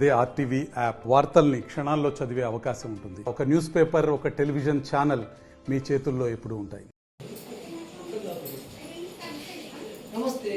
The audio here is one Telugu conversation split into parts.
అదే ఆర్టీవీ యాప్ వార్తల్ని క్షణాల్లో చదివే అవకాశం ఉంటుంది. ఒక న్యూస్ పేపర్, ఒక టెలివిజన్ ఛానల్ మీ చేతుల్లో ఎప్పుడూ ఉంటాయి. నమస్తే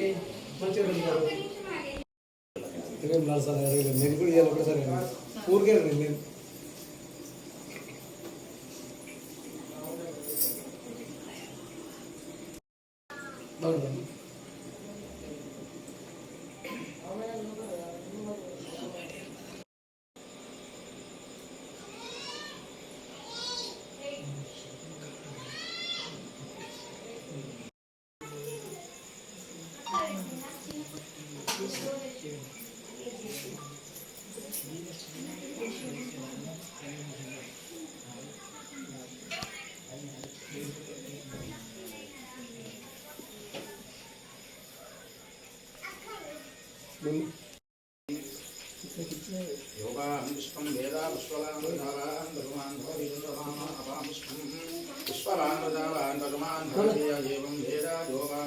योगां विश्वं वेदा पुष्पवान् भगवान् भगवान् भवति चन्द्रमामा अपामुष्टं पुष्पवान् भगवान् भगवान् भवति एवं वेदा योगां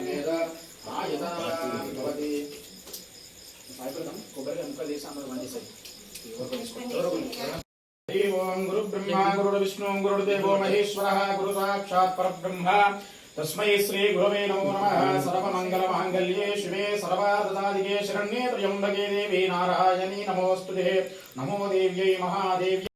वेद आयतनवान् भवति सायकं कोबरी अंकल देशामध्ये म्हणजे सही ओम गुरु ब्रह्मा गुरु विष्णु गुरुदेवो महेश्वरः गुरु साक्षात् परब्रह्म तस्मै श्री गुरवे नमो नमः। सर्वमंगल मांगल्ये शिवे सर्वार्थसाधिके शरण्ये त्र्यंबके देवी नारायणी नमोस्तुते। नमो देव्यै महादेव्यै।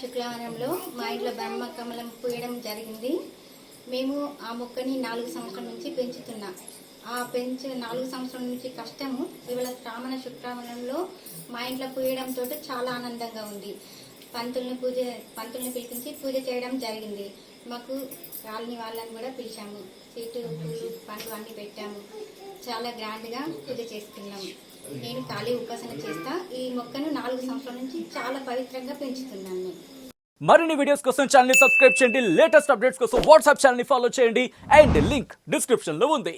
శుక్రవారంలో మా ఇంట్లో బ్రహ్మ కమలం పూయడం జరిగింది. మేము ఆ మొక్కని 4 సంవత్సరాల నుంచి పెంచుతున్నాం. ఆ పెంచిన 4 సంవత్సరాల నుంచి కష్టము ఇవాళ శ్రావణ శుక్రవారంలో మా ఇంట్లో పూయడంతో చాలా ఆనందంగా ఉంది. పంతుల్ని పిలిపించి పూజ చేయడం జరిగింది. మాకు కాలనీ వాళ్ళని కూడా పిలిచాము. చెట్టు పూలు పండ్లు అన్ని పెట్టాము. చాలా గ్రాండ్గా పూజ చేస్తున్నాము. నేను ఖాళీ ఉపాసన చేస్తా. ఈ మొక్కను 4 సంవత్సరాల నుంచి చాలా పవిత్రంగా పెంచుతున్నాను. మరిన్ని వీడియోస్ కోసం ఛానల్ ని సబ్స్క్రైబ్ చేయండి. లేటెస్ట్ అప్డేట్స్ కోసం వాట్సాప్ ఛానల్ ని ఫాలో చేయండి. అండ్ లింక్ డిస్క్రిప్షన్ లో ఉంది.